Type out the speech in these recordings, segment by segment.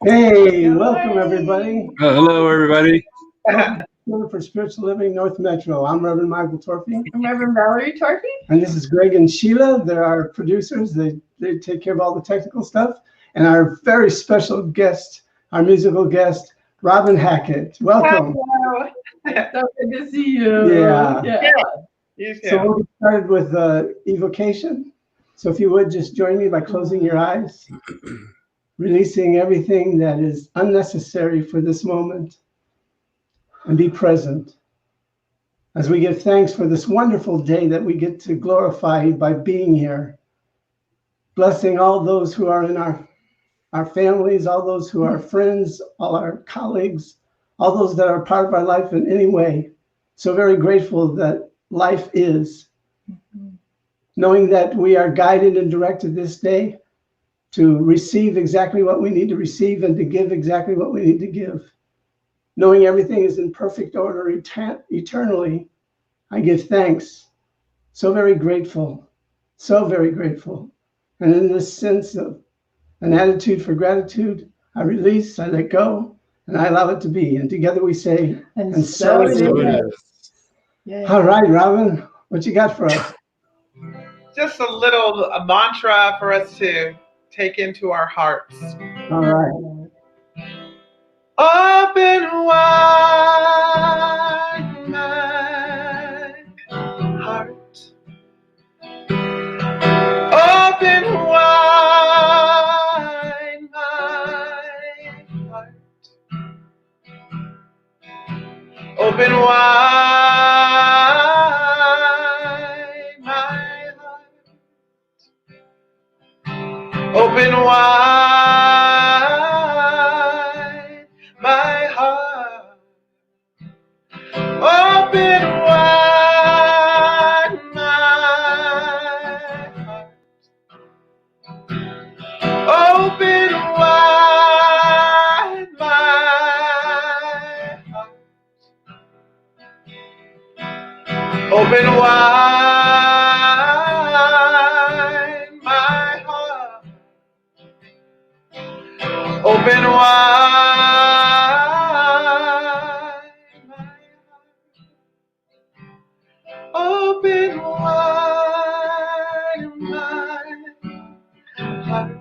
Hey, welcome everybody. Hello, everybody. Welcome for Spiritual Living North Metro. I'm Reverend Michael Torphy. I'm Reverend Valerie Torphy. And this is Greg and Sheila. They're our producers. They take care of all the technical stuff. And our very special guest, our musical guest, Robin Hackett. Welcome. Hello. So good to see you. Yeah. You too. So we'll get started with evocation. So if you would just join me by closing your eyes, releasing everything that is unnecessary for this moment, and be present as we give thanks for this wonderful day that we get to glorify you by being here, blessing all those who are in our families, all those who are friends, all our colleagues, all those that are part of our life in any way. So very grateful that life is, knowing that we are guided and directed this day to receive exactly what we need to receive and to give exactly what we need to give. Knowing everything is in perfect order eternally, I give thanks. So very grateful, so very grateful. And in this sense of an attitude for gratitude, I release, I let go, and I allow it to be. And together we say, and so it is. Yeah. All right, Robin, what you got for us? Just a little mantra for us to take into our hearts. All right. Open wide my heart. Open wide my heart. Open wide my heart. Open wide my heart. Open wide my heart. Open wide my heart. Open wide my heart. Open wide my heart. Open wide my heart.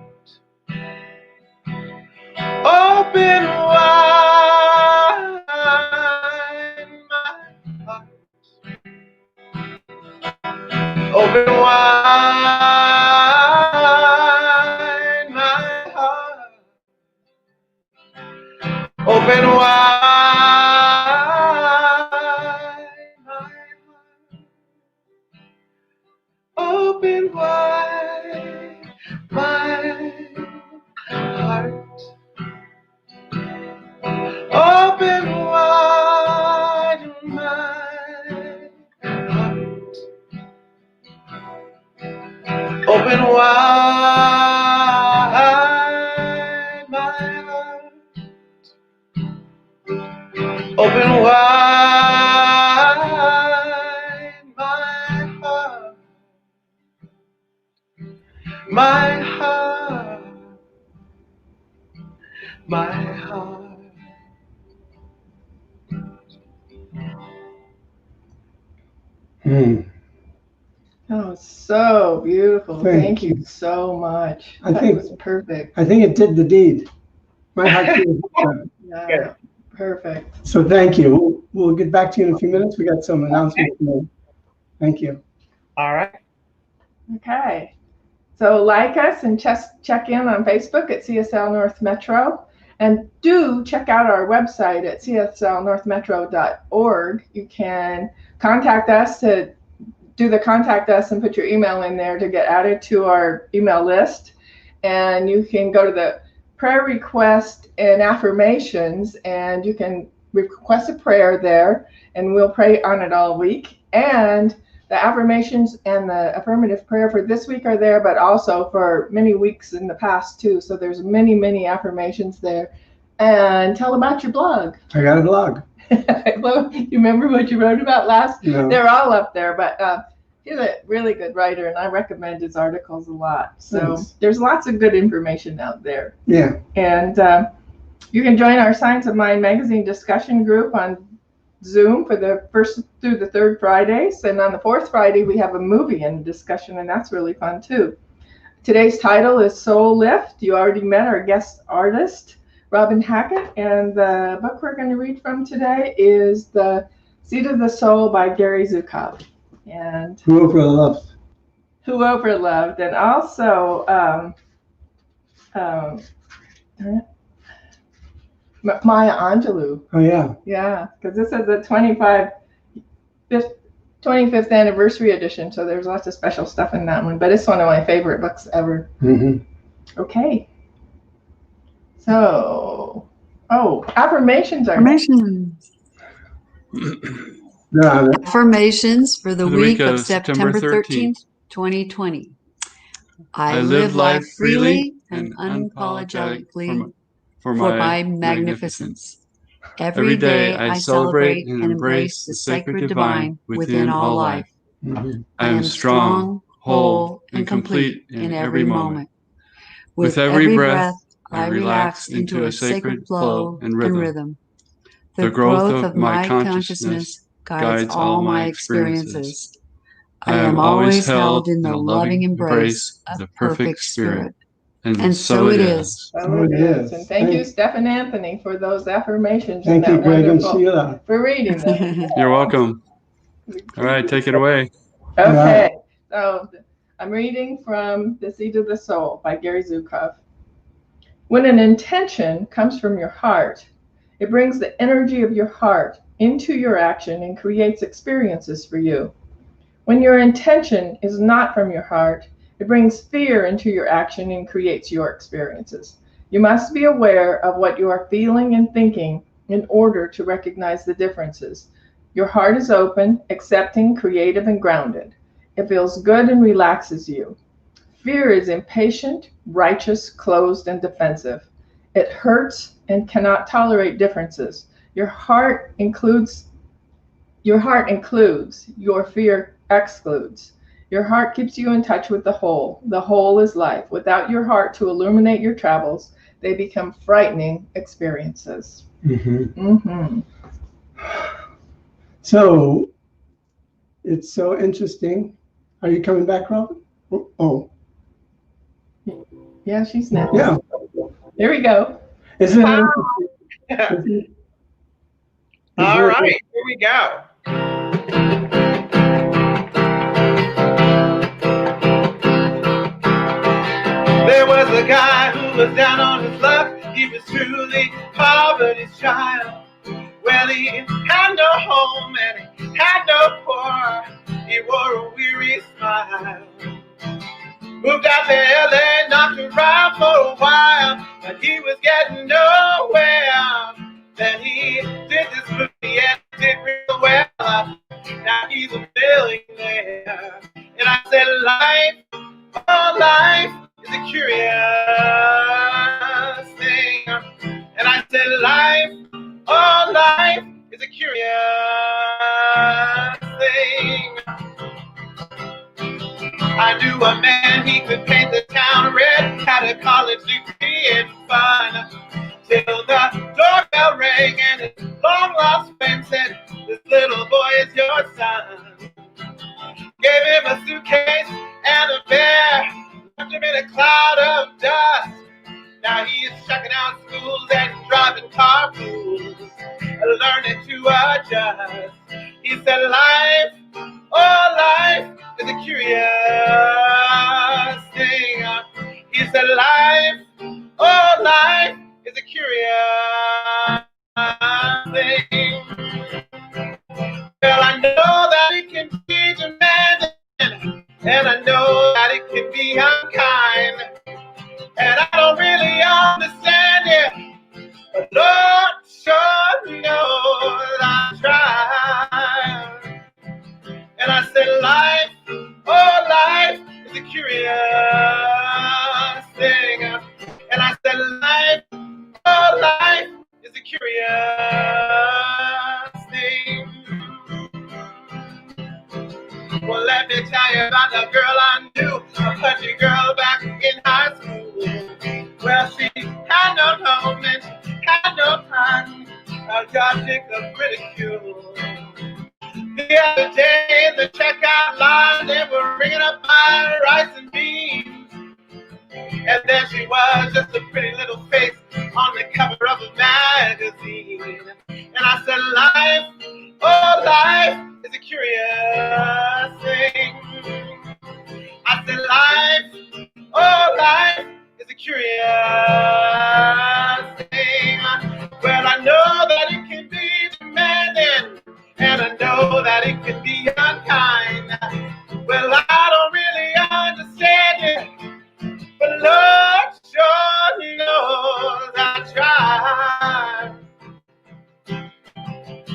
Open wide my heart. Open wide my heart. Open wide my heart. Open wide my heart. Open wide my heart. Open wide my heart. Open wide my heart. My heart. My heart. Oh, so beautiful. Thank Thank you so much. I That think- was perfect. I think it did the deed. My heart feels good. Yeah, perfect. So thank you. We'll get back to you in a few minutes. We got some announcements to make. Thank you. All right. Okay. So like us and check in on Facebook at CSL North Metro. And do check out our website at cslnorthmetro.org. You can contact us to do the contact us and put your email in there to get added to our email list. And you can go to the prayer request and affirmations, and you can request a prayer there, and we'll pray on it all week. And the affirmations and the affirmative prayer for this week are there, but also for many weeks in the past too. So there's many, many affirmations there. And tell about your blog. I got a blog. Well, you remember what you wrote about last? No. They're all up there, but he's a really good writer, and I recommend his articles a lot. So Thanks. there's lots of good information out there. Yeah. And You can join our Science of Mind magazine discussion group on Zoom for the first through the third Fridays. And on the fourth Friday, we have a movie and discussion, and that's really fun too. Today's title is Soul Lift. You already met our guest artist, Robin Hackett, and the book we're going to read from today is The Seed of the Soul by Gary Zukov. And Who Over Loved. Who Over Loved, and also Maya Angelou. Oh, yeah. Yeah, because this is the 25th anniversary edition, so there's lots of special stuff in that one. But it's one of my favorite books ever. Mm-hmm. Okay. So, affirmations are Affirmations. Yeah, Affirmations for the week of September 13th, 2020. I live life freely and unapologetically for my magnificence. Every day I celebrate and embrace the sacred divine within all life. mm-hmm. I am strong, whole, and complete in every moment. With every breath, I relax into a sacred flow and rhythm. The growth of my consciousness guides all my experiences. I am always held in the loving embrace of the perfect spirit. And so it is. So it is. And thank you, Steph and Anthony, for those affirmations. Thank you, Greg and wonderful- Sheila. for reading them. You're welcome. All right, take it away. Okay, so I'm reading from The Seed of the Soul by Gary Zukov. When an intention comes from your heart, it brings the energy of your heart into your action and creates experiences for you. When your intention is not from your heart, it brings fear into your action and creates your experiences. You must be aware of what you are feeling and thinking in order to recognize the differences. Your heart is open, accepting, creative, and grounded. It feels good and relaxes you. Fear is impatient, righteous, closed, and defensive. It hurts and cannot tolerate differences. Your heart includes, your fear excludes. Your heart keeps you in touch with the whole. The whole is life. Without your heart to illuminate your travels, they become frightening experiences. Mm-hmm. Mm-hmm. So, it's so interesting. Are you coming back, Robin? Oh. Yeah, she's next. Yeah. Here we go. Isn't it All interesting? right, here we go. There was a guy who was down on his luck. He was truly poverty's child. Well, he had no home and he had no poor. He wore a weary smile. Moved out to LA, knocked around for a while, but he was getting nowhere. Then he did this movie and it did real well. Now he's a billionaire. And I said, life, oh, life is a curious thing. And I said, life, oh, life is a curious thing. I knew a man, he could paint the town red, had a college degree in fun. Till the doorbell rang and his long-lost friend said, this little boy is your son. Gave him a suitcase and a bear, left him in a cloud of dust. Now he is checking out schools and driving carpools, learning to adjust. He said, life, oh, life is a curious thing. He said, life, oh, life is a curious thing. Well, I know that it can be demanding, and I know that it can be unkind, and I don't really understand it, but Lord sure knows I tried. And I said, life, oh, life is a curious thing. And I said, life, oh, life is a curious thing. Well, let me tell you about the girl I knew, a country girl back object of ridicule. The other day in the checkout line, they were ringing up my rice and beans. And there she was, just a pretty little face on the cover of a magazine. And I said, life, oh, life is a curious thing. I said, life, oh, life is a curious thing. Well, I know that it can be demanding, and I know that it can be unkind. Well, I don't really understand it, but Lord sure knows I tried.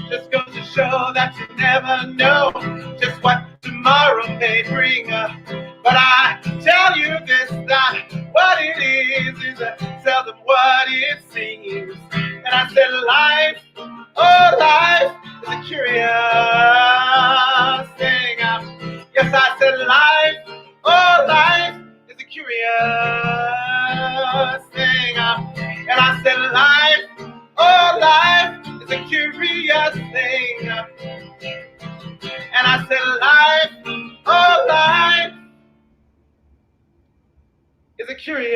Just goes to show that you never know just what tomorrow may bring. But I tell you this, that what it is seldom what it seems. And I said, life, oh, life is a curious thing. Yes, I said, life, oh, life is a curious thing. And I said, life, oh, life is a curious thing. And I said, life, oh, life is a curious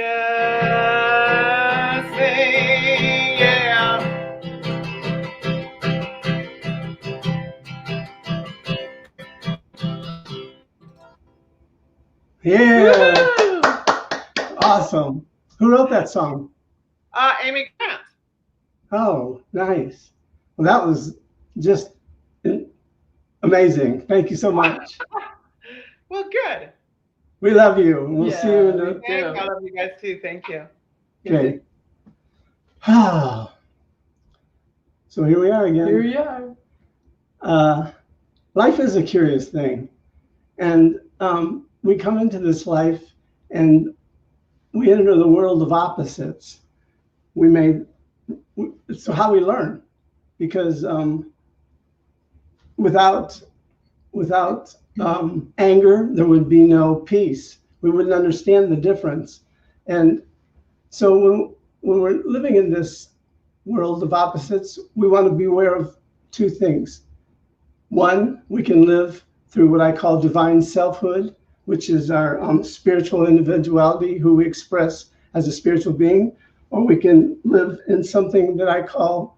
thing, yeah. Yeah. Awesome. Who wrote that song? Amy Grant. Oh, nice. Well, that was just amazing. Thank you so much. Well, good. We love you. We'll see you in the. I love you guys too. Thank you. Okay. So here we are again. Here you are. Life is a curious thing. And we come into this life and we enter the world of opposites. So how we learn, because without anger, there would be no peace. We wouldn't understand the difference. And so when we're living in this world of opposites, we want to be aware of two things. One, we can live through what I call divine selfhood, which is our spiritual individuality, who we express as a spiritual being, or we can live in something that I call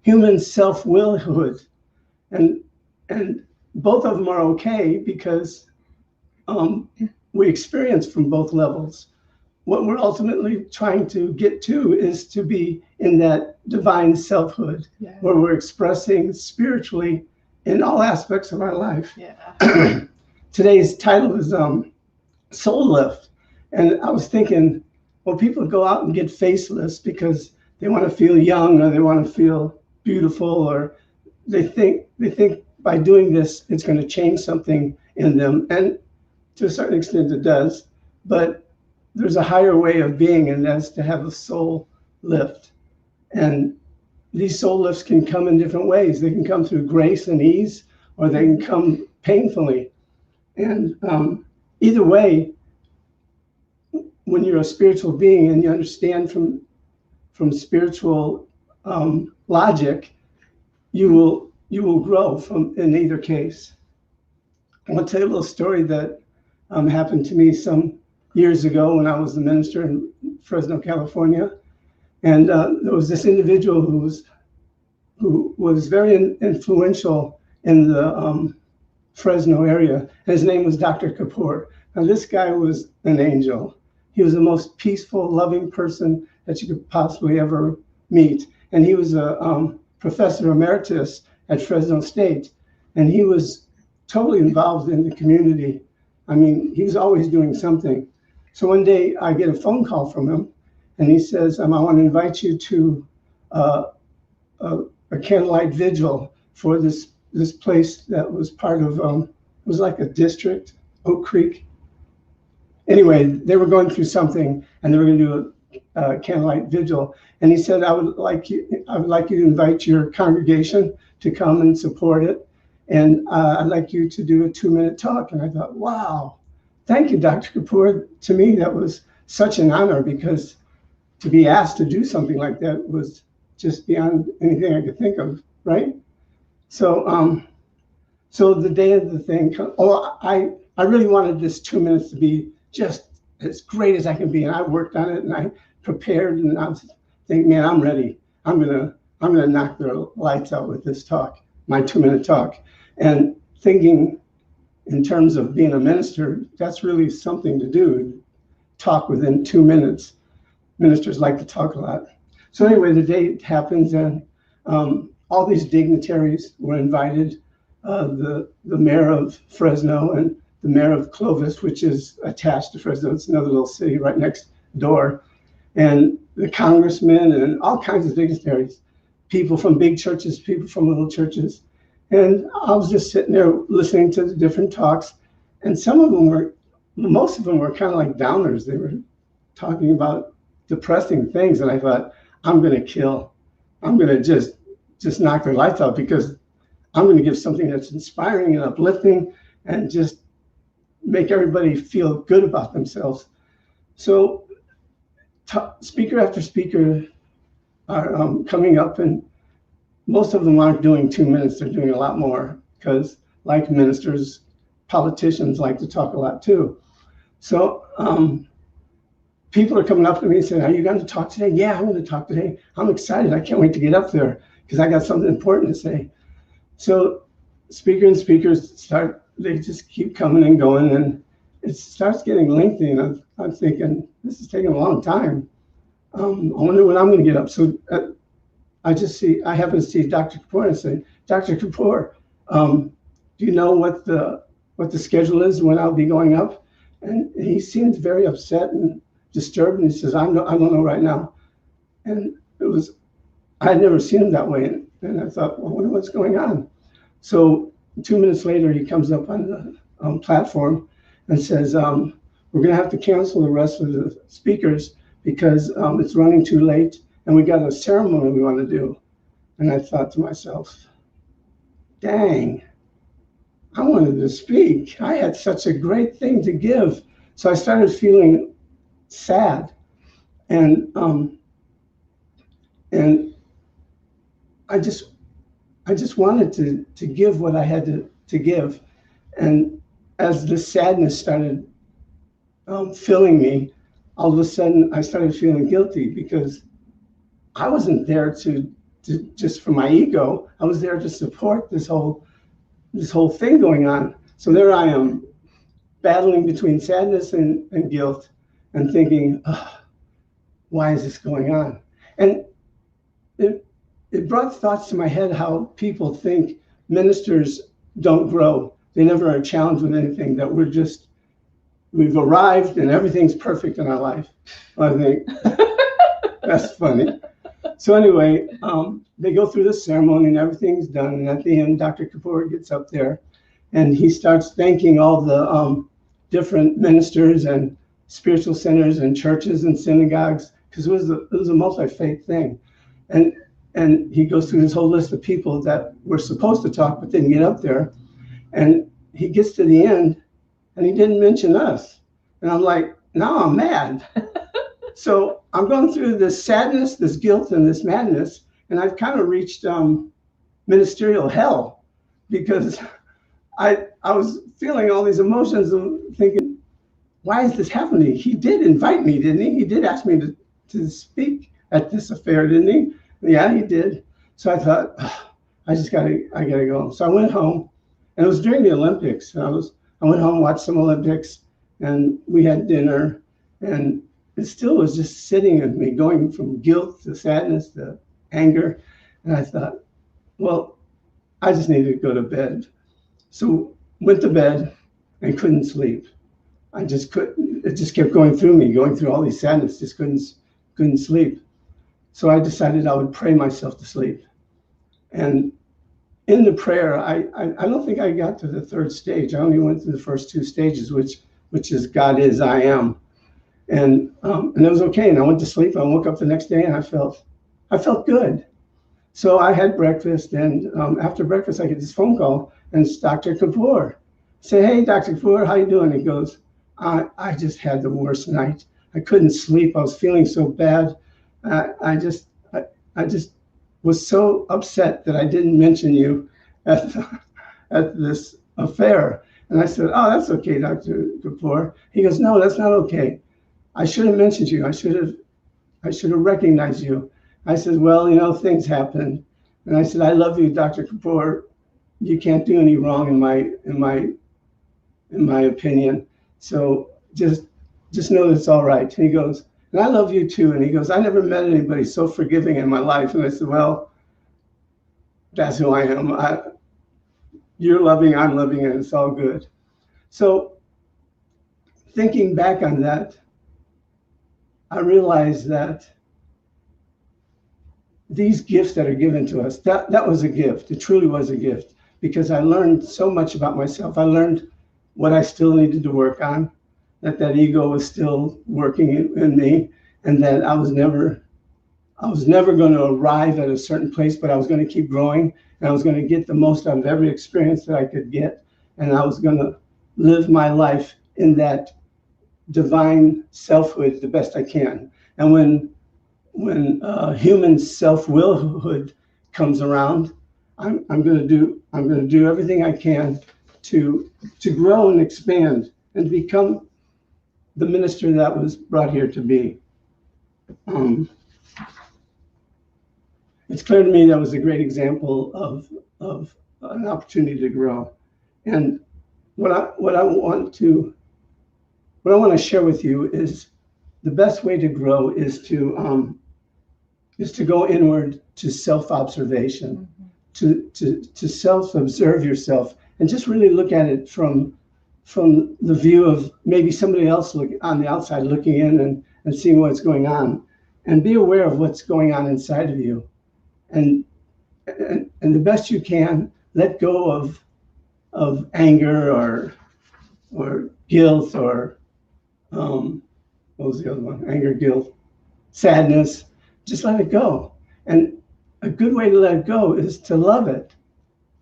human self-willhood. And both of them are okay because we experience from both levels. What we're ultimately trying to get to is to be in that divine selfhood, where we're expressing spiritually in all aspects of our life. Yeah. Today's title is Soul Lift. And I was thinking, well, people go out and get facelifts because they want to feel young, or they want to feel beautiful, or they think by doing this, it's going to change something in them. And to a certain extent it does, but there's a higher way of being, and that's to have a soul lift. And these soul lifts can come in different ways. They can come through grace and ease, or they can come painfully. And either way, when you're a spiritual being and you understand from spiritual logic, you will grow in either case. I want to tell you a little story that happened to me some years ago when I was the minister in Fresno, California. And there was this individual who was very influential in the Fresno area. His name was Dr. Kapoor. Now, this guy was an angel. He was the most peaceful, loving person that you could possibly ever meet. And he was a professor emeritus at Fresno State. And he was totally involved in the community. I mean, he was always doing something. So one day I get a phone call from him, and he says, I want to invite you to a candlelight vigil for this place that was part of, it was like a district, Oak Creek. Anyway, they were going through something, and they were going to do a candlelight vigil. And he said, I would like you to invite your congregation to come and support it. And I'd like you to do a 2-minute talk. And I thought, wow, thank you, Dr. Kapoor. To me, that was such an honor, because to be asked to do something like that was just beyond anything I could think of, right? So so the day of the thing, I really wanted this 2 minutes to be just as great as I can be, and I worked on it and I prepared, and I was thinking, man, I'm ready. I'm gonna knock their lights out with this talk, my 2-minute talk, and thinking in terms of being a minister, that's really something to do. Talk within 2 minutes. Ministers like to talk a lot. So anyway, the day happens, and all these dignitaries were invited. The mayor of Fresno and the mayor of Clovis, which is attached to Fresno, it's another little city right next door, and the congressmen and all kinds of dignitaries, people from big churches, people from little churches. And I was just sitting there listening to the different talks, and most of them were kind of like downers. They were talking about depressing things, and I thought, I'm going to kill. I'm going to just knock their lights out, because I'm going to give something that's inspiring and uplifting and just make everybody feel good about themselves. So speaker after speaker are coming up, and most of them aren't doing 2 minutes. They're doing a lot more, because like ministers, politicians like to talk a lot too. So people are coming up to me and saying, are you going to talk today? Yeah, I'm going to talk today. I'm excited. I can't wait to get up there, because I got something important to say. So speakers they just keep coming and going, and it starts getting lengthy, and I'm thinking, this is taking a long time. I wonder when I'm going to get up. So I happen to see Dr. Kapoor, and I say, Dr. Kapoor, do you know what the schedule is when I'll be going up? And he seems very upset and disturbed, and he says, I don't know right now. And I had never seen him that way, and I thought, well, I wonder what's going on. So 2 minutes later, he comes up on the platform and says, we're going to have to cancel the rest of the speakers, because it's running too late, and we got a ceremony we want to do. And I thought to myself, dang, I wanted to speak. I had such a great thing to give. So I started feeling sad, and I just wanted to give what I had to give. And as the sadness started filling me, all of a sudden I started feeling guilty, because I wasn't there to just for my ego. I was there to support this whole thing going on. So there I am, battling between sadness and guilt, and thinking, oh, why is this going on? And it brought thoughts to my head how people think ministers don't grow. They never are challenged with anything, that we've arrived and everything's perfect in our life. I think that's funny. So anyway, they go through the ceremony and everything's done. And at the end, Dr. Kapoor gets up there and he starts thanking all the different ministers and spiritual centers and churches and synagogues, because it was a multi-faith thing. And he goes through this whole list of people that were supposed to talk but didn't get up there. And he gets to the end and he didn't mention us. And I'm like, now I'm mad. So I'm going through this sadness, this guilt, and this madness. And I've kind of reached ministerial hell, because I was feeling all these emotions and thinking, why is this happening? He did invite me, didn't he? He did ask me to speak at this affair, didn't he? Yeah, he did. So I thought, oh, I gotta go. So I went home, and it was during the Olympics. I went home, watched some Olympics, and we had dinner, and it still was just sitting with me, going from guilt to sadness to anger. And I thought, well, I just needed to go to bed. So went to bed and couldn't sleep. I just couldn't. It just kept going through me, going through all these sadness. Just couldn't sleep. So I decided I would pray myself to sleep. And in the prayer, I don't think I got to the third stage. I only went through the first two stages, which is God is, I am. And it was okay. And I went to sleep. I woke up the next day and I felt good. So I had breakfast, and after breakfast, I get this phone call, and it's Dr. Kapoor. I say, hey, Dr. Kapoor, how you doing? He goes, I just had the worst night. I couldn't sleep. I was feeling so bad. I just was so upset that I didn't mention you at this affair. And I said, oh, that's okay, Dr. Kapoor. He goes, no, that's not okay. I should have mentioned you. I should have recognized you. I said, well, things happen. And I said, I love you, Dr. Kapoor. You can't do any wrong in my opinion. So just know that it's all right. And he goes, and I love you too. And he goes, I never met anybody so forgiving in my life. And I said, well, that's who I am. You're loving, I'm loving, and it's all good. So thinking back on that, I realized that these gifts that are given to us, that was a gift. It truly was a gift, because I learned so much about myself. I learned what I still needed to work on, that ego was still working in me, and that I was never going to arrive at a certain place, but I was going to keep growing, and I was going to get the most out of every experience that I could get, and I was going to live my life in that divine selfhood the best I can. And when human self-willhood comes around, I'm going to do everything I can to grow and expand and become the minister that was brought here to be. It's clear to me that was a great example of an opportunity to grow. And what I want to share with you is the best way to grow is to go inward, to self-observation, to self-observe yourself, and just really look at it from the view of maybe somebody else on the outside looking in and seeing what's going on, and be aware of what's going on inside of you, and the best you can let go of anger or guilt or what was the other one? Anger, guilt, sadness. Just let it go. And a good way to let it go is to love it.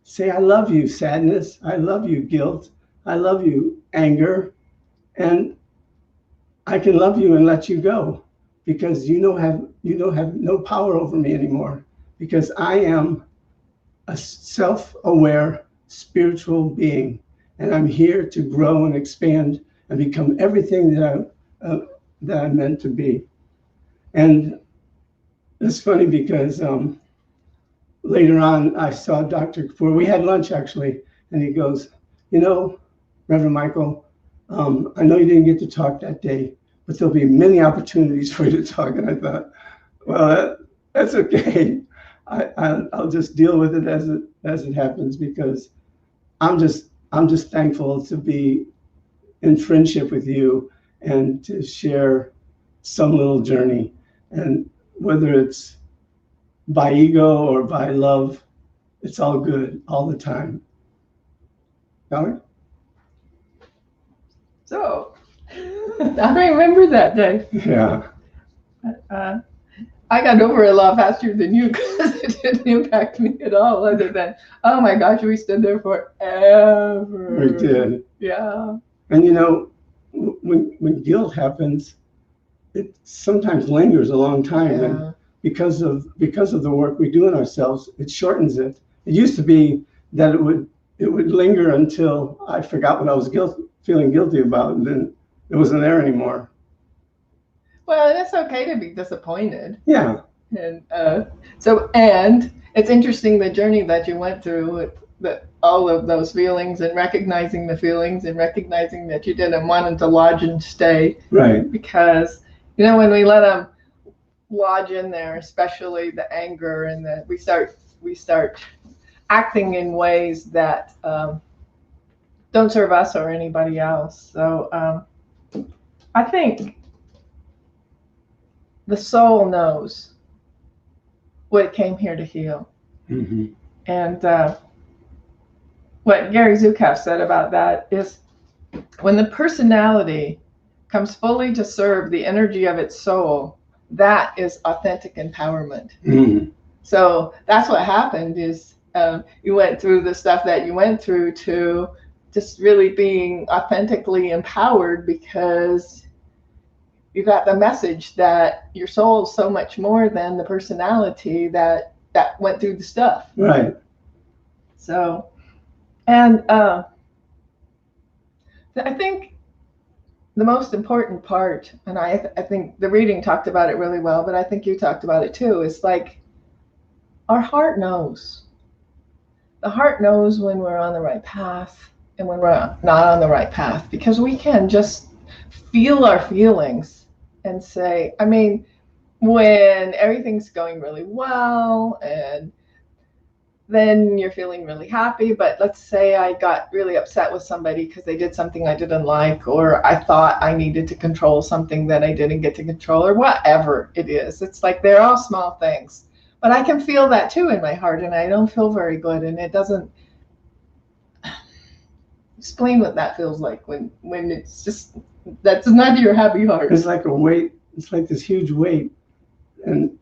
Say, I love you, sadness. I love you, guilt. I love you, anger. And I can love you and let you go, because you don't have no power over me anymore, because I am a self-aware spiritual being, and I'm here to grow and expand and become everything that I'm meant to be. And it's funny because later on I saw Dr. Kapoor. We had lunch actually, and he goes, Reverend Michael, I know you didn't get to talk that day, but there'll be many opportunities for you to talk. And I thought, well, that's okay. I'll just deal with it as it happens, because I'm just thankful to be in friendship with you and to share some little journey. And whether it's by ego or by love, it's all good all the time. Valerie? So, I remember that day. Yeah. I got over it a lot faster than you, because it didn't impact me at all, other than, oh my gosh, we stood there forever. We did. Yeah. And when guilt happens, it sometimes lingers a long time. Yeah. And because of the work we do in ourselves, it shortens it. It used to be that it would linger until I forgot what I was feeling guilty about, and then it wasn't there anymore. Well, it's okay to be disappointed. Yeah. And and it's interesting the journey that you went through with all of those feelings, and recognizing the feelings, and recognizing that you didn't want them to lodge and stay. Right. Because when we let them lodge in there, especially the anger, and that we start acting in ways that don't serve us or anybody else. So I think the soul knows what it came here to heal. Mm-hmm. And what Gary Zukav said about that is, when the personality comes fully to serve the energy of its soul, that is authentic empowerment. Mm-hmm. So that's what happened, is you went through the stuff that you went through to just really being authentically empowered, because you got the message that your soul is so much more than the personality, that that went through the stuff. Right. So, and I think the most important part, and I think the reading talked about it really well, but I think you talked about it too, is like our heart knows. The heart knows when we're on the right path and when we're not on the right path, because we can just feel our feelings and say, I mean, when everything's going really well and then you're feeling really happy, but let's say I got really upset with somebody because they did something I didn't like, or I thought I needed to control something that I didn't get to control, or whatever it is. It's like they're all small things, but I can feel that too in my heart, and I don't feel very good, and it doesn't explain what that feels like when it's just, that's not your happy heart. It's like a weight. It's like this huge weight, and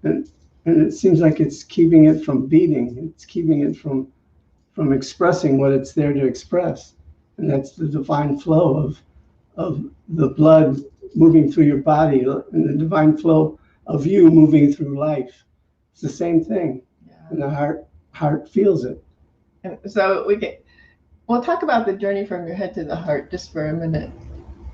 it seems like it's keeping it from beating. It's keeping it from expressing what it's there to express, and that's the divine flow of the blood moving through your body, and the divine flow of you moving through life. It's the same thing, and the heart feels it. And so we'll talk about the journey from your head to the heart just for a minute.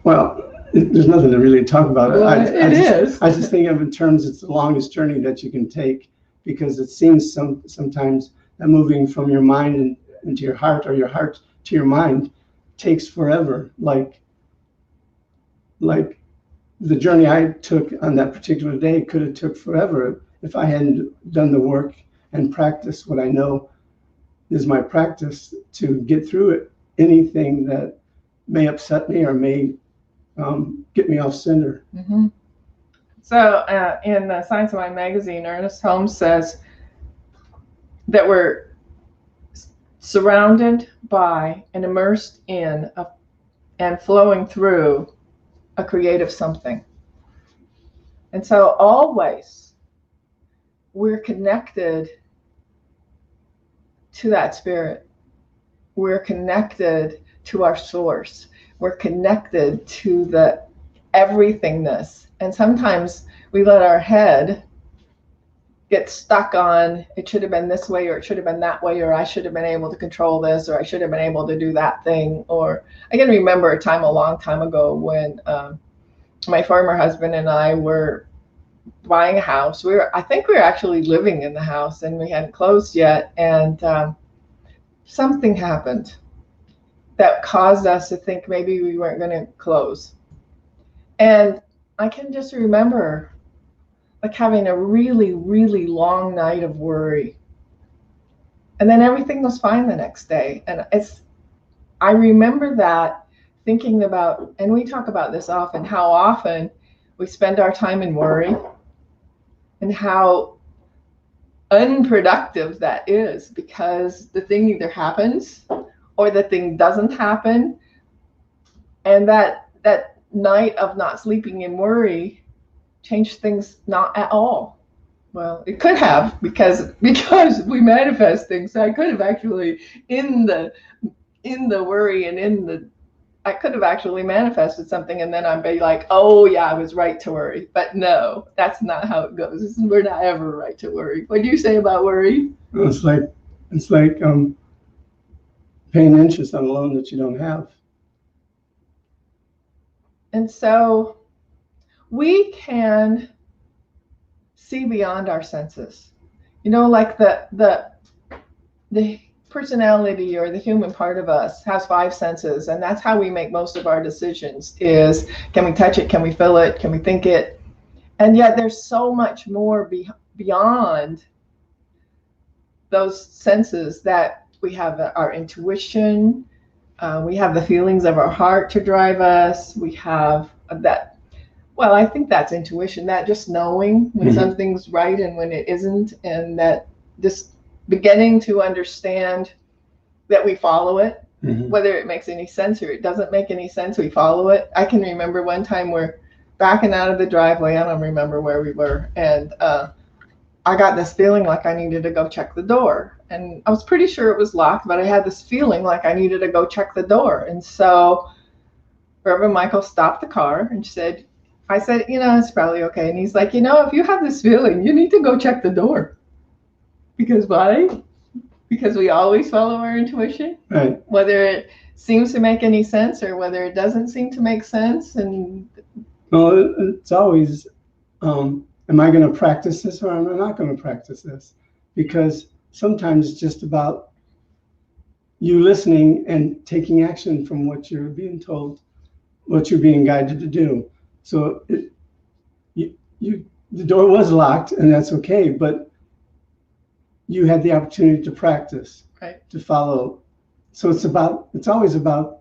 Well, there's nothing to really talk about. Well, I just think of it in terms, it's the longest journey that you can take, because it seems sometimes that moving from your mind into your heart, or your heart to your mind, takes forever. Like the journey I took on that particular day could have took forever if I hadn't done the work and practiced what I know is my practice to get through it. Anything that may upset me or may get me off center. Mm-hmm. So in the Science of Mind magazine, Ernest Holmes says that we're surrounded by and immersed in and flowing through a creative something. And so always we're connected to that spirit. We're connected to our source. We're connected to the everythingness. And sometimes we let our head get stuck on, it should have been this way, or it should have been that way, or I should have been able to control this, or I should have been able to do that thing. Or I can remember a time a long time ago when my former husband and I were buying a house. I think we were actually living in the house, and we hadn't closed yet. And something happened that caused us to think maybe we weren't going to close. And I can just remember like having a really, really long night of worry. And then everything was fine the next day. And I remember that thinking about, and we talk about this often, how often we spend our time in worry and how unproductive that is, because the thing either happens or the thing doesn't happen. And that night of not sleeping in worry changed things not at all. Well, it could have, because we manifest things. So I could have actually in the worry and I could have actually manifested something, and then I'd be like, oh yeah, I was right to worry. But no, that's not how it goes. We're not ever right to worry. What do you say about worry? It's like paying interest on a loan that you don't have. And so we can see beyond our senses. You know, like the personality or the human part of us has 5 senses, and that's how we make most of our decisions. Is, can we touch it? Can we feel it? Can we think it? And yet there's so much more beyond those senses, that we have our intuition, we have the feelings of our heart to drive us, we have that, well, I think that's intuition, that just knowing when something's right and when it isn't, and that just beginning to understand that we follow it, whether it makes any sense or it doesn't make any sense, we follow it. I can remember one time we're backing out of the driveway, I don't remember where we were, and I got this feeling like I needed to go check the door. And I was pretty sure it was locked, but I had this feeling like I needed to go check the door. And so Reverend Michael stopped the car and I said, you know, it's probably okay. And he's like, you know, if you have this feeling, you need to go check the door. Because why? Because we always follow our intuition, Right. whether it seems to make any sense or whether it doesn't seem to make sense. And Well, it's always, am I going to practice this or am I not going to practice this? Because sometimes it's just about you listening and taking action from what you're being told, what you're being guided to do. So the door was locked, and that's okay, but you had the opportunity to practice, right. to follow. So it's always about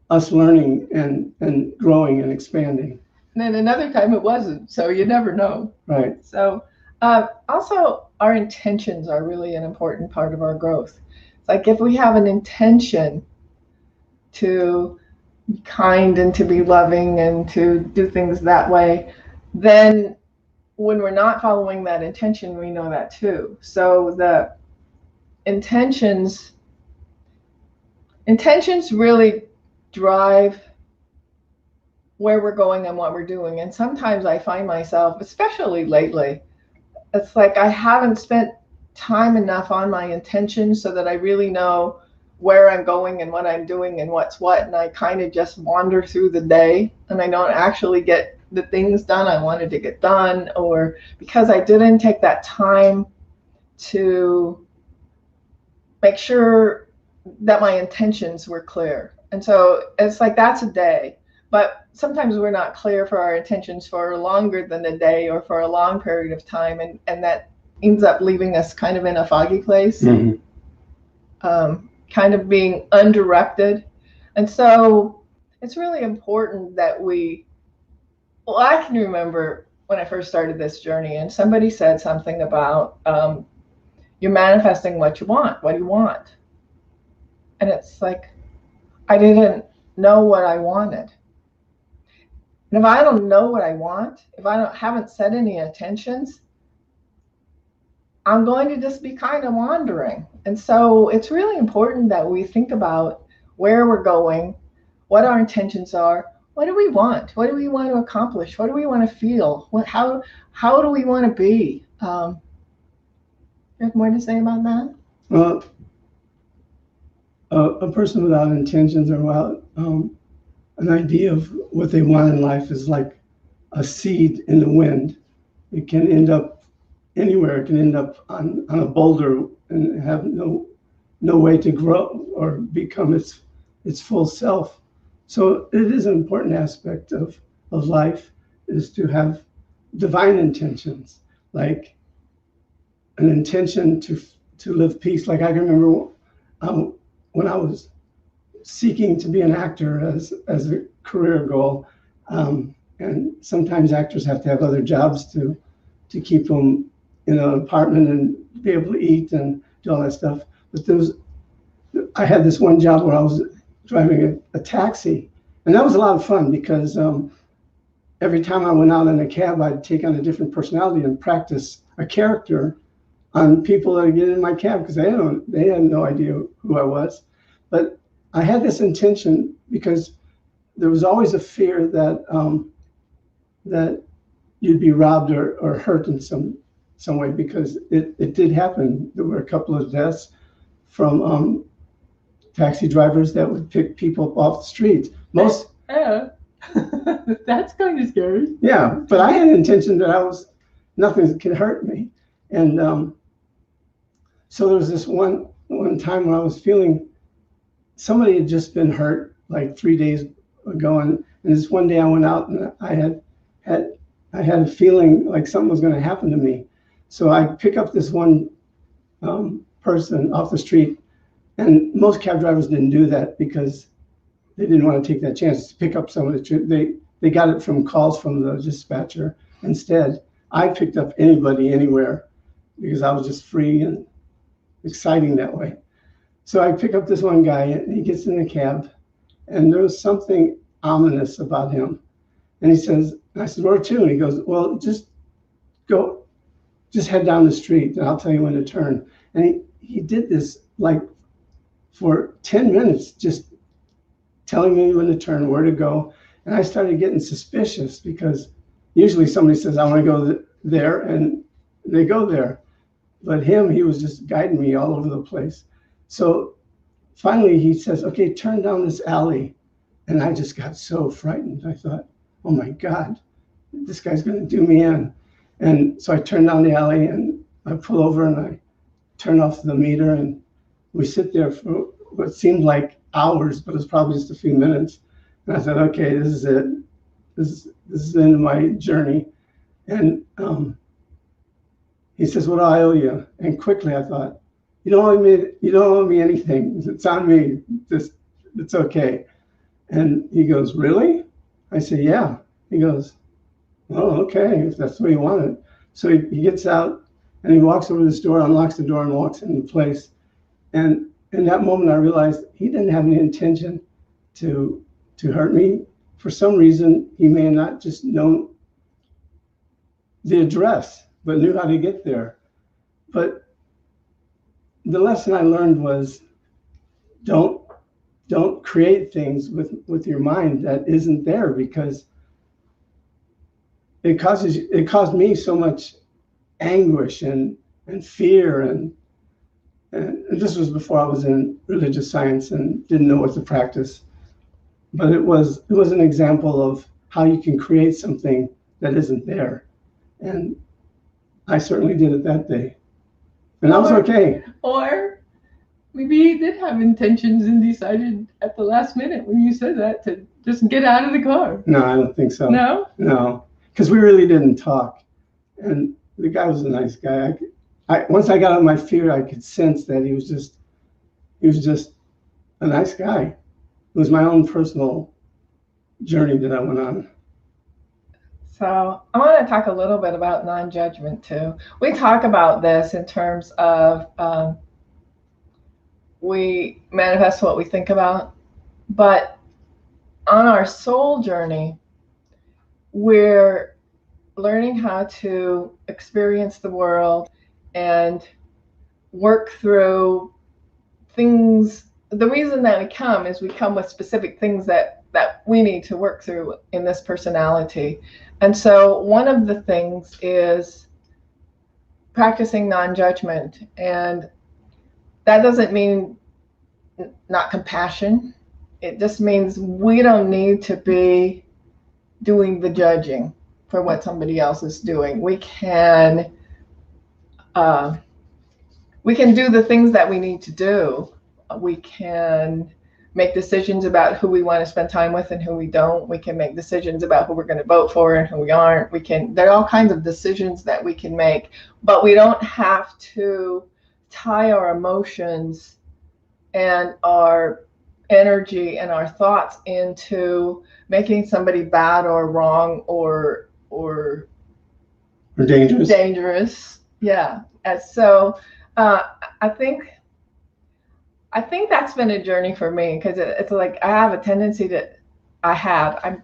us learning and growing and expanding. And then another time it wasn't, so you never know. Right. So also our intentions are really an important part of our growth. It's like if we have an intention to be kind and to be loving and to do things that way, then when we're not following that intention, we know that too. So the intentions really drive where we're going and what we're doing. And sometimes I find myself, especially lately, it's like I haven't spent time enough on my intentions so that I really know where I'm going and what I'm doing and what's what. And I kind of just wander through the day and I don't actually get the things done I wanted to get done, or because I didn't take that time to make sure that my intentions were clear. And so it's like that's a day. But sometimes we're not clear for our intentions for longer than a day or for a long period of time. And that ends up leaving us kind of in a foggy place, kind of being undirected. And so it's really important that I can remember when I first started this journey and somebody said something about you're manifesting what you want. What do you want? And it's like, I didn't know what I wanted. And if I don't know what I want, if I haven't set any intentions, I'm going to just be kind of wandering. And so it's really important that we think about where we're going, what our intentions are, what do we want? What do we want to accomplish? What do we want to feel? How do we want to be? You have more to say about that? Well, a person without intentions or without an idea of what they want in life is like a seed in the wind. It can end up anywhere. It can end up on a boulder and have no way to grow or become its full self. So it is an important aspect of life, is to have divine intentions, like an intention to live peace. Like I can remember when I was seeking to be an actor as a career goal, and sometimes actors have to have other jobs to keep them in an apartment and be able to eat and do all that stuff. But I had this one job where I was driving a taxi, and that was a lot of fun because every time I went out in a cab, I'd take on a different personality and practice a character on people that get in my cab because they had no idea who I was. But I had this intention because there was always a fear that that you'd be robbed or hurt in some way, because it did happen. There were a couple of deaths from taxi drivers that would pick people up off the street. Most. Yeah. That's kind of scary. Yeah, but I had an intention that nothing could hurt me, and so there was this one time when I was feeling somebody had just been hurt like 3 days ago, and this one day I went out and I had a feeling like something was going to happen to me. So I pick up this one person off the street, and most cab drivers didn't do that because they didn't want to take that chance to pick up somebody. They got it from calls from the dispatcher. Instead, I picked up anybody, anywhere, because I was just free and exciting that way. So I pick up this one guy, and he gets in the cab, and there was something ominous about him. And he says, I said, where to? And he goes, well, just head down the street, and I'll tell you when to turn. And he did this like for 10 minutes, just telling me when to turn, where to go. And I started getting suspicious because usually somebody says, I want to go there, and they go there. But he was just guiding me all over the place. So finally he says, okay, turn down this alley. And I just got so frightened. I thought, oh my God, this guy's going to do me in. And so I turned down the alley and I pull over and I turn off the meter, and we sit there for what seemed like hours, but it was probably just a few minutes. And I thought, okay, this is it. This is the end of my journey. And he says, what do I owe you? And quickly I thought, you don't owe me anything. It's on me. It's okay. And he goes, really? I say, yeah. He goes, oh, okay, if that's what you wanted. So he gets out and he walks over to this door, unlocks the door, and walks into place. And in that moment, I realized he didn't have any intention to hurt me. For some reason, he may have not just known the address, but knew how to get there. But the lesson I learned was don't create things with your mind that isn't there, because it caused me so much anguish and fear, and this was before I was in religious science and didn't know what to practice. But it was an example of how you can create something that isn't there. And I certainly did it that day. And I was okay. Or maybe he did have intentions and decided at the last minute when you said that to just get out of the car. No, I don't think so. No? No, because we really didn't talk. And the guy was a nice guy. Once I got out of my fear, I could sense that he was just a nice guy. It was my own personal journey that I went on. So I want to talk a little bit about non-judgment too. We talk about this in terms of we manifest what we think about, but on our soul journey, we're learning how to experience the world and work through things. The reason that we come with specific things that we need to work through in this personality. And so one of the things is practicing non-judgment. And that doesn't mean not compassion. It just means we don't need to be doing the judging for what somebody else is doing. We can do the things that we need to do. We can make decisions about who we want to spend time with and who we don't. We can make decisions about who we're going to vote for and who we aren't. There are all kinds of decisions that we can make, but we don't have to tie our emotions and our energy and our thoughts into making somebody bad or wrong or dangerous. Yeah. And so I think that's been a journey for me, because it's like I have a tendency I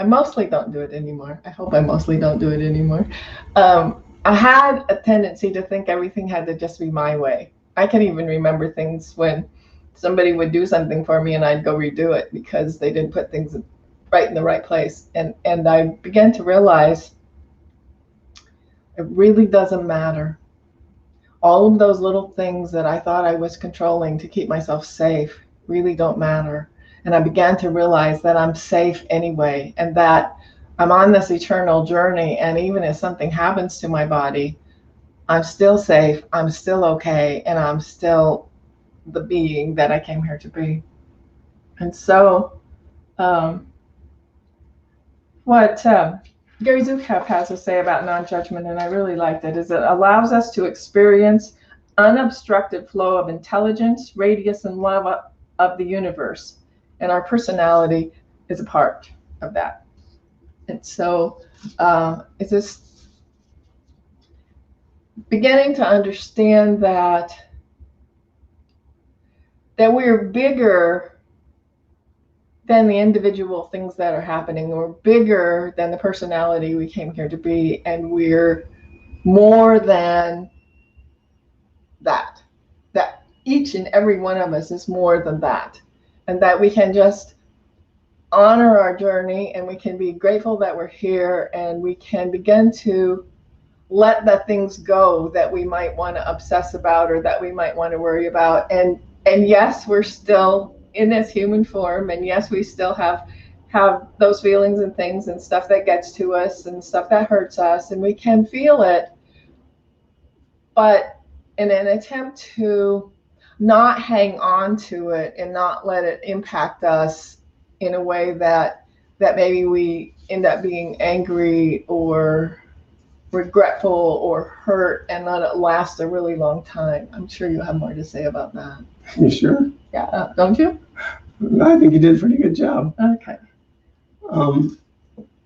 mostly don't do it anymore. I hope I mostly don't do it anymore. I had a tendency to think everything had to just be my way. I can even remember things when somebody would do something for me and I'd go redo it because they didn't put things right in the right place. And I began to realize it really doesn't matter. All of those little things that I thought I was controlling to keep myself safe really don't matter. And I began to realize that I'm safe anyway, and that I'm on this eternal journey. And even if something happens to my body, I'm still safe, I'm still okay, and I'm still the being that I came here to be. And so what Gary Zukav has to say about non-judgment, and I really liked it, is it allows us to experience unobstructed flow of intelligence, radiance, and love of the universe. And our personality is a part of that. And so it's just beginning to understand that we're bigger than the individual things that are happening. We're bigger than the personality we came here to be, and we're more than that. That each and every one of us is more than that, and that we can just honor our journey, and we can be grateful that we're here, and we can begin to let the things go that we might want to obsess about or that we might want to worry about. And yes, we're still in this human form, and yes, we still have those feelings and things and stuff that gets to us and stuff that hurts us, and we can feel it. But in an attempt to not hang on to it and not let it impact us in a way that maybe we end up being angry or regretful or hurt and let it last a really long time. I'm sure you have more to say about that. You sure? Yeah, don't you? I think you did a pretty good job. Okay.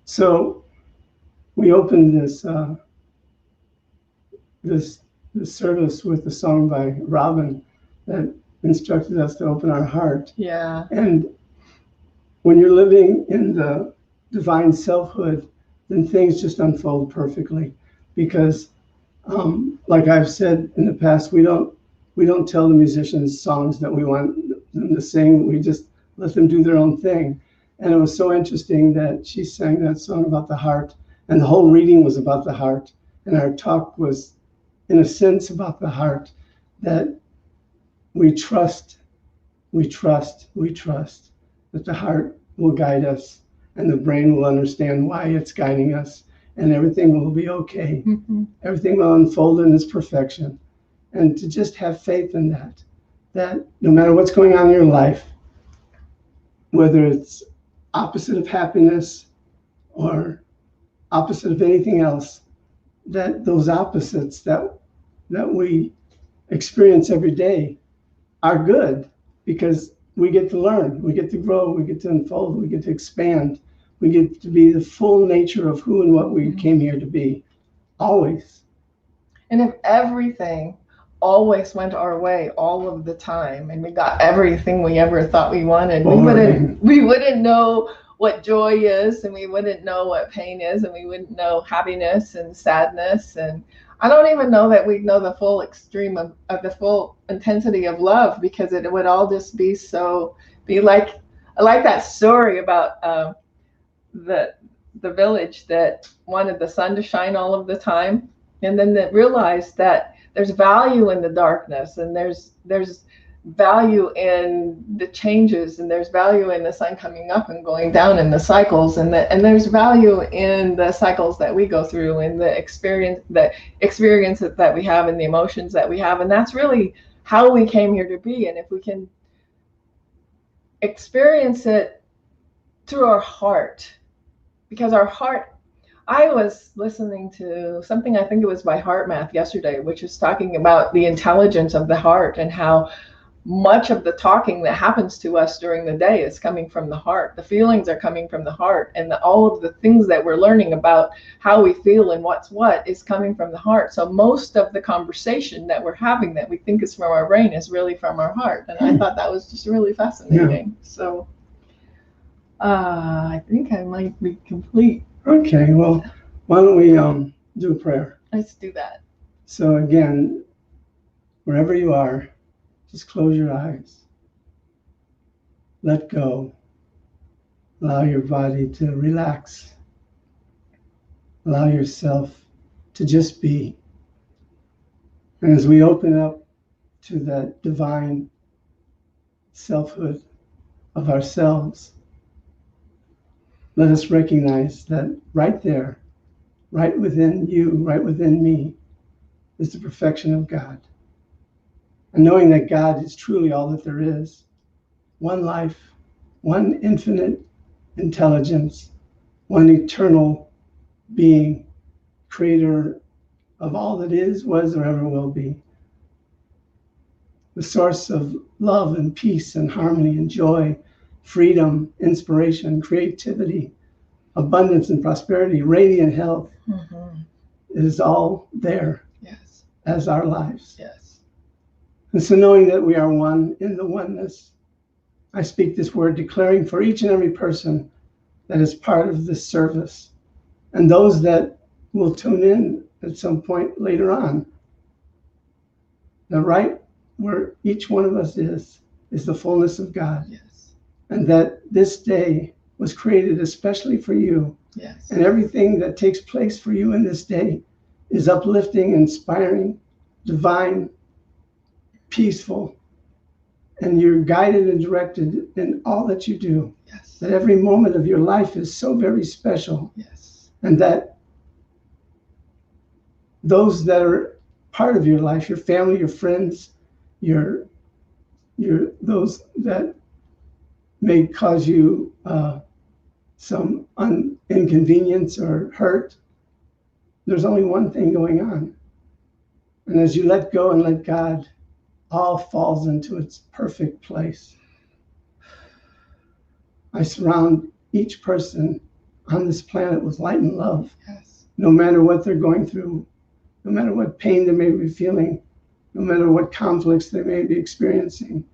So we opened this service with a song by Robin that instructed us to open our heart. Yeah. And when you're living in the divine selfhood, then things just unfold perfectly. Because, like I've said in the past, we don't tell the musicians songs that we want them to sing. We just let them do their own thing. And it was so interesting that she sang that song about the heart, and the whole reading was about the heart, and our talk was, in a sense, about the heart, that we trust that the heart will guide us, and the brain will understand why it's guiding us, and everything will be okay. Mm-hmm. Everything will unfold in its perfection. And to just have faith in that no matter what's going on in your life, whether it's opposite of happiness or opposite of anything else, that those opposites that we experience every day are good, because we get to learn, we get to grow, we get to unfold, we get to expand, we get to be the full nature of who and what we came here to be, always. And if everything always went our way all of the time, and we got everything we ever thought we wanted, we wouldn't know what joy is, and we wouldn't know what pain is, and we wouldn't know happiness and sadness. And I don't even know that we'd know the full extreme of the full intensity of love, because it would all just be like, I like that story about the village that wanted the sun to shine all of the time, and then that realized that there's value in the darkness, and there's value in the changes, and there's value in the sun coming up and going down in the cycles, and there's value in the cycles that we go through, and the experiences that we have, and the emotions that we have. And that's really how we came here to be. And if we can experience it through our heart, because our heart, I was listening to something, I think it was by Heart Math yesterday, which is talking about the intelligence of the heart, and how much of the talking that happens to us during the day is coming from the heart. The feelings are coming from the heart, and all of the things that we're learning about how we feel and what's what is coming from the heart. So most of the conversation that we're having that we think is from our brain is really from our heart. And I thought that was just really fascinating. Yeah. So I think I might be complete. Okay, well, why don't we do a prayer? Let's do that. So again, wherever you are, just close your eyes. Let go. Allow your body to relax. Allow yourself to just be. And as we open up to that divine selfhood of ourselves, let us recognize that right there, right within you, right within me, is the perfection of God. And knowing that God is truly all that there is, one life, one infinite intelligence, one eternal being, creator of all that is, was, or ever will be. The source of love and peace and harmony and joy, freedom, inspiration, creativity, abundance and prosperity, radiant health, is all there. Yes. As our lives. Yes. And so knowing that we are one in the oneness, I speak this word declaring for each and every person that is part of this service, and those that will tune in at some point later on, that right where each one of us is the fullness of God. Yes. And that this day was created especially for you. Yes. And everything that takes place for you in this day is uplifting, inspiring, divine, peaceful, and you're guided and directed in all that you do. Yes. That every moment of your life is so very special. Yes. And that those that are part of your life, your family, your friends, your those that may cause you some inconvenience or hurt, there's only one thing going on. And as you let go and let God, all falls into its perfect place. I surround each person on this planet with light and love. Yes. No matter what they're going through, no matter what pain they may be feeling, no matter what conflicts they may be experiencing,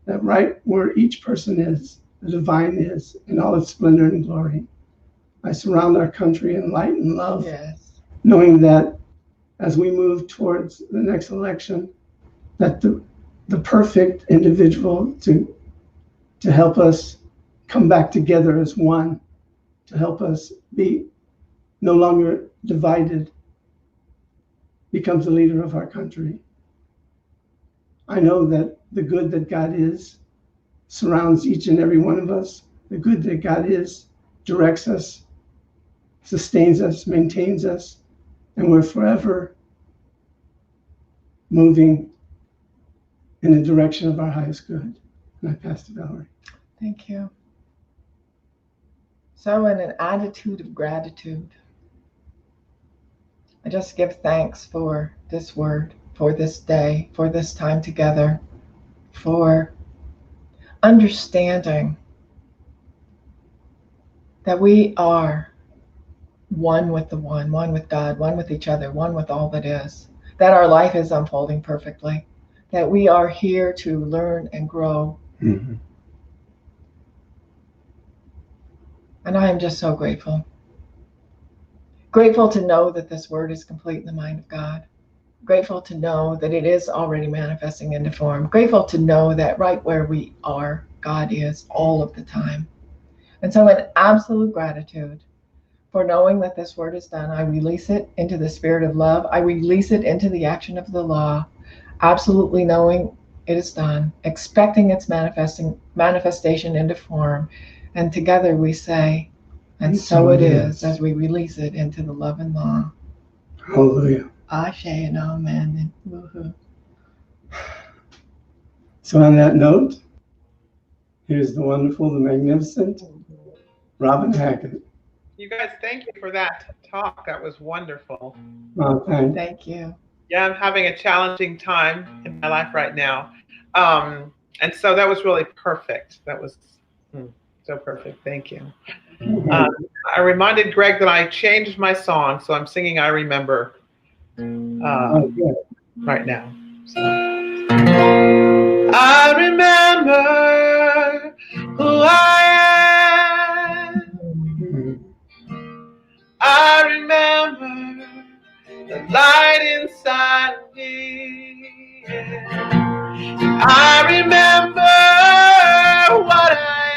that right where each person is, the divine is in all its splendor and glory. I surround our country in light and love, Yes. knowing that as we move towards the next election, that the perfect individual to help us come back together as one, to help us be no longer divided, becomes the leader of our country. I know that the good that God is surrounds each and every one of us. The good that God is directs us, sustains us, maintains us, and we're forever moving in the direction of our highest good. And I pass to Valerie. Thank you. So in an attitude of gratitude, I just give thanks for this word, for this day, for this time together, for understanding that we are one with the one with God, one with each other, one with all that is, that our life is unfolding perfectly, that we are here to learn and grow. Mm-hmm. And I am just so grateful. Grateful to know that this word is complete in the mind of God. Grateful to know that it is already manifesting into form. Grateful to know that right where we are, God is all of the time. And so in absolute gratitude for knowing that this word is done, I release it into the spirit of love. I release it into the action of the law, absolutely knowing it is done, expecting its manifestation into form. And together we say, and so it is, as we release it into the love and law. Hallelujah. Ashe and amen. And woohoo. So on that note, here's the wonderful, the magnificent Robin Hackett. You guys, thank you for that talk. That was wonderful. Thank you. Yeah, I'm having a challenging time in my life right now. And so that was really perfect. That was so perfect. Thank you. I reminded Greg that I changed my song, so I'm singing I Remember right now. So. I remember who I am. I remember the light inside of me. I remember what I am.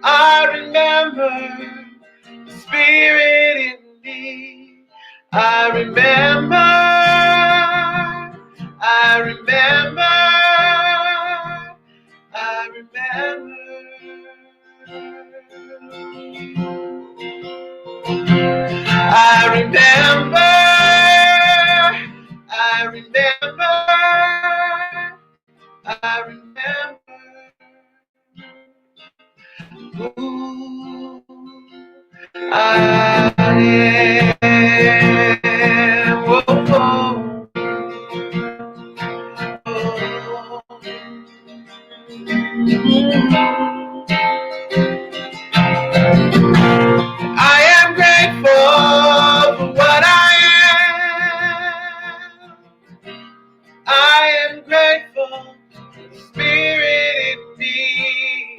I remember the spirit in me. I remember. I remember. I remember. I remember. I remember. I remember. Who I am. Whoa, whoa. I am grateful for what I am. I am grateful for the spirit in me.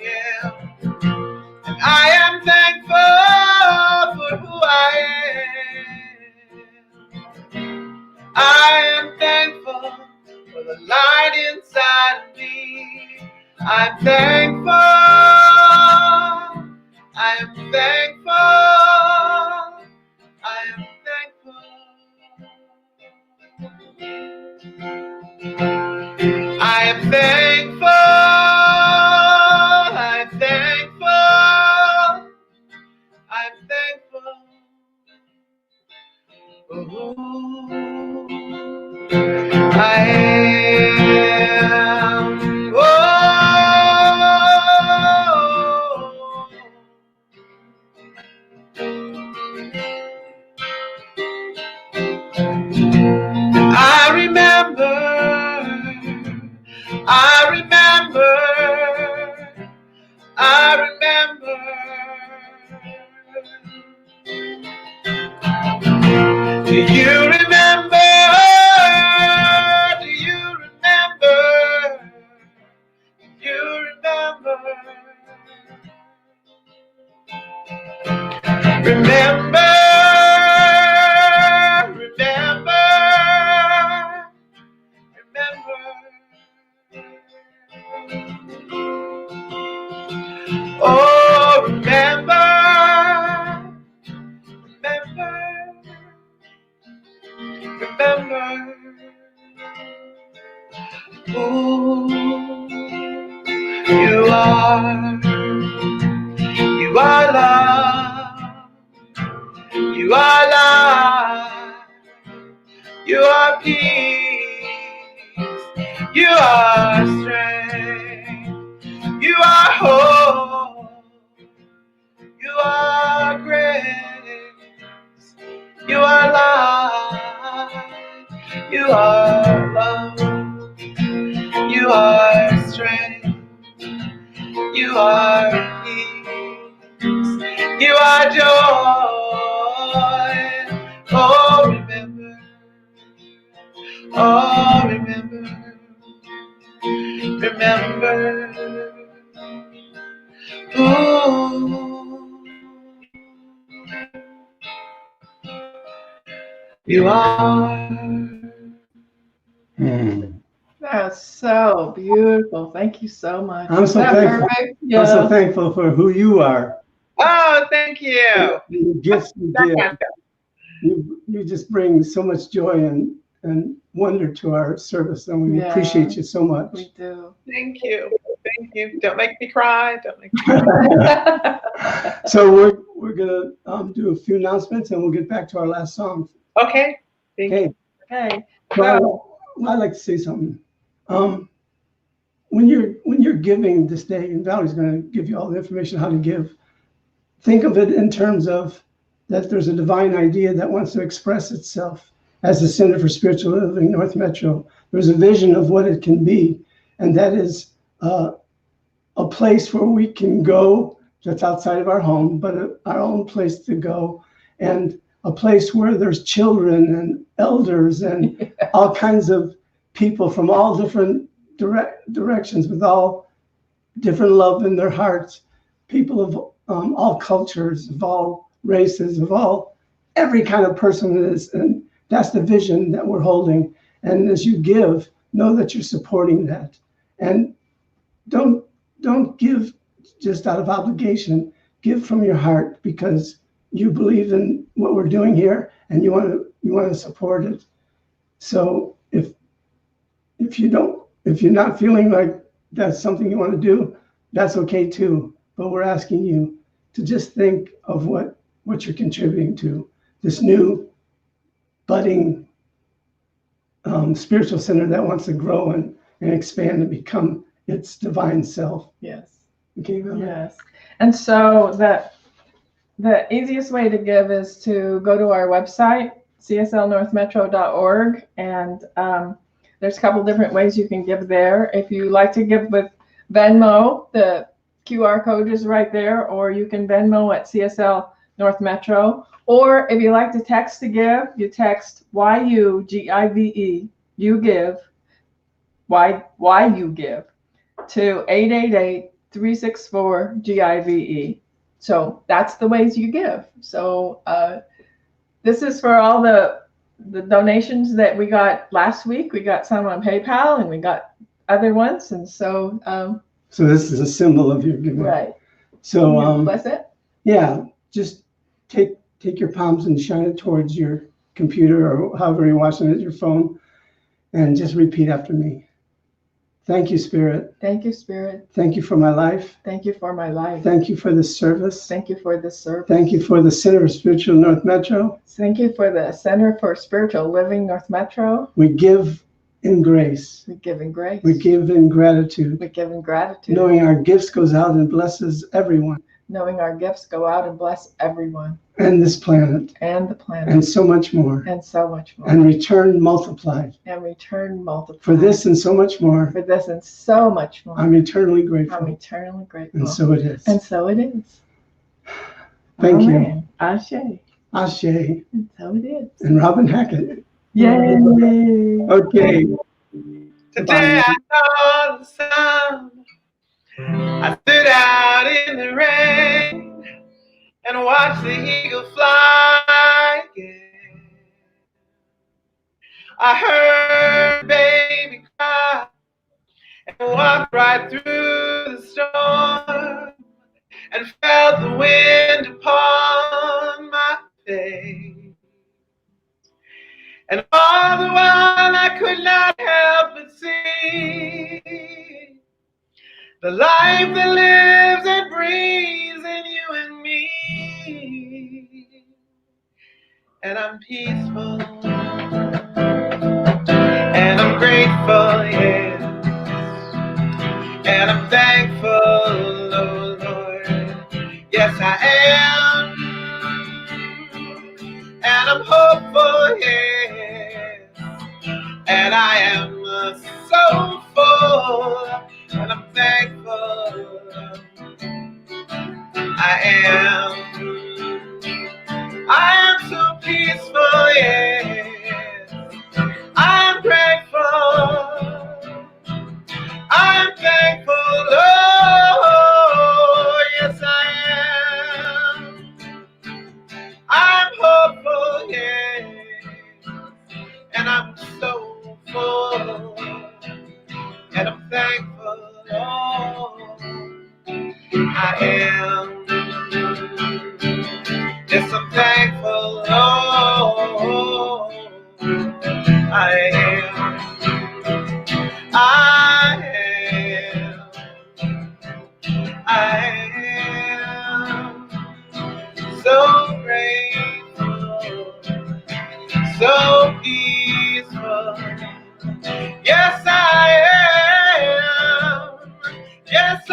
Yeah. And I am thankful for who I am. I am thankful for the light inside of me. I'm thankful. I am thankful. Do you remember? Do you remember? Do you remember? Remember, remember, remember. Oh, remember, remember, remember. Who you are love, you are life, you are peace, you are strength, you are hope, you are grace, you are life, you are love, you are strength, you are peace, you are joy. Oh, remember. Oh, remember. Remember. Ooh. You are. That's so beautiful. Thank you so much. I'm so thankful. Perfect? I'm Yeah. so thankful for who you are. Oh, thank you. The gifts you give. You just bring so much joy and wonder to our service, and we appreciate you so much. We do. Thank you. Thank you. Don't make me cry. Don't make me cry. So we're gonna do a few announcements, and we'll get back to our last song. Okay. Thank you. Okay. Well, I'd like to say something. When you're giving this day, and Valerie's going to give you all the information how to give, think of it in terms of that there's a divine idea that wants to express itself as the Center for Spiritual Living North Metro. There's a vision of what it can be, and that is a place where we can go that's outside of our home, but our own place to go, and a place where there's children and elders and all kinds of people from all different directions with all different love in their hearts, people of all cultures, of all races, of all every kind of person it is. And that's the vision that we're holding. And as you give, know that you're supporting that. And don't give just out of obligation. Give from your heart because you believe in what we're doing here and you want to support it. So if you're not feeling like that's something you want to do, that's okay too. But we're asking you to just think of what you're contributing to this new budding spiritual center that wants to grow and expand and become its divine self. Yes. Okay, Valerie? Yes. And so the easiest way to give is to go to our website, cslnorthmetro.org, and there's a couple different ways you can give there. If you like to give with Venmo, the QR code is right there, or you can Venmo at CSL North Metro. Or if you like to text to give, you text YUGIVE, you give, why you give, to 888-364-GIVE. So that's the ways you give. So this is for all the donations that we got last week. We got some on PayPal and we got other ones. And so so this is a symbol of your giving. right. So Bless it. Yeah, just take your palms and shine it towards your computer or however you're watching it, your phone, and just repeat after me. Thank you, Spirit. Thank you, Spirit. Thank you for my life. Thank you for my life. Thank you for this service. Thank you for this service. Thank you for the Center for Spiritual North Metro. Thank you for the Center for Spiritual Living North Metro. We give in grace. We give in grace. We give in gratitude. We give in gratitude. Knowing our gifts goes out and blesses everyone. Knowing our gifts go out and bless everyone. And this planet. And the planet. And so much more. And so much more. And return multiplied. And return multiplied. For this and so much more. For this and so much more. I'm eternally grateful. I'm eternally grateful. And so it is. And so it is. Thank Amen. you. Ashe. Ashe, And so it is. and Robin Hackett. Yay! Okay. Today I saw the sun. I stood out in the rain and watched the eagle fly again. I heard baby cry and walked right through the storm and felt the wind upon my face. And all the while I could not help but see the life that lives and breathes in you and me. And I'm peaceful, and I'm grateful, yes, and I'm thankful, oh Lord, yes I am, and I'm hopeful, yes, and I am so full, and I'm thankful, I am so peaceful, yes, I'm grateful, I'm thankful, oh, yes I am, I'm hopeful, yes, and I'm so full, and I'm thankful, oh, I am, yes I'm thankful, oh, I am, I am so grateful, so peaceful, yes I am, yes I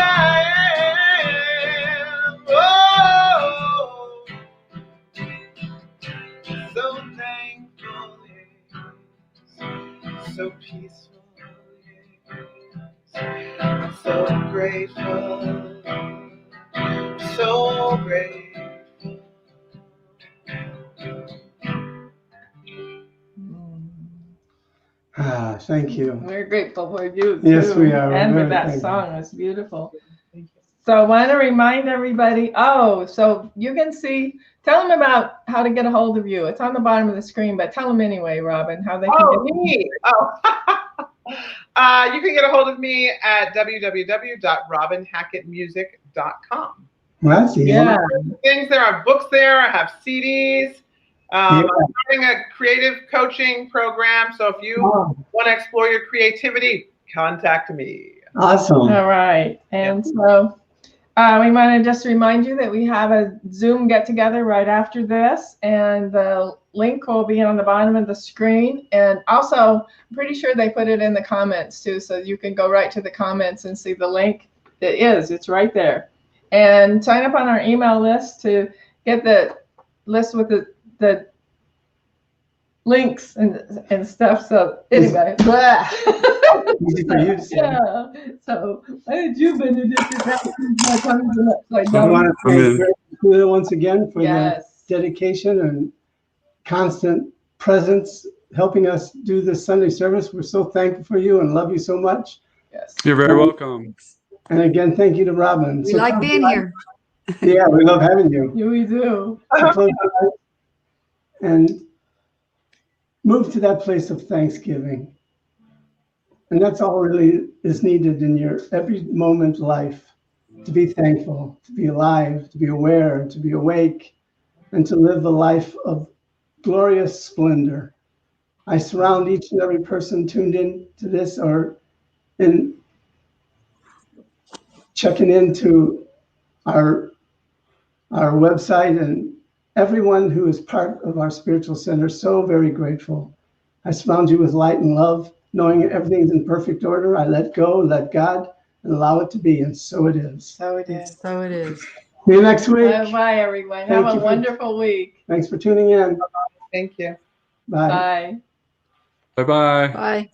am, oh, so thankful, yes, so peaceful, yes, so grateful, so grateful. Ah, thank you. We're grateful for you too. Yes, we are. We're And for very that thankful. song, it's beautiful. So I want to remind everybody, so you can see, tell them about how to get a hold of you. It's on the bottom of the screen, but tell them anyway, Robin, how they can Oh, get me. Oh. You can get a hold of me at www.robinhackettmusic.com. Well, that's easy. Yeah. Things, there are books there. I have CDs. Yeah. I'm starting a creative coaching program. So if you Oh, want to explore your creativity, contact me. awesome. All right. And so we want to just remind you that we have a Zoom get together right after this, and the link will be on the bottom of the screen. And also, I'm pretty sure they put it in the comments too, so you can go right to the comments and see the link. It's right there. And sign up on our email list to get the list with the links and stuff. So anyway, Easy for you to say. yeah. So why did you, Benedict? My tongue's been upside We down. want to thank Greg Kuda once again for Yes. the dedication and constant presence, helping us do this Sunday service. We're so thankful for you and love you so much. Yes. You're very welcome. And again, thank you to Robin. We So like close being your here. eyes. Yeah, we love having you. Yeah, we do. So close your eyes and move to that place of thanksgiving. And that's all really is needed in your every moment life, to be thankful, to be alive, to be aware, to be awake, and to live a life of glorious splendor. I surround each and every person tuned in to this or in checking into our website, and everyone who is part of our spiritual center, so very grateful. I surround you with light and love, knowing everything's in perfect order. I let go, let God, and allow it to be, and so it is. So it is. So it is. See you next week. Bye, everyone. Thank Have you a for- wonderful week. Thanks for tuning in. Thank you. Bye. Bye. Bye-bye. Bye.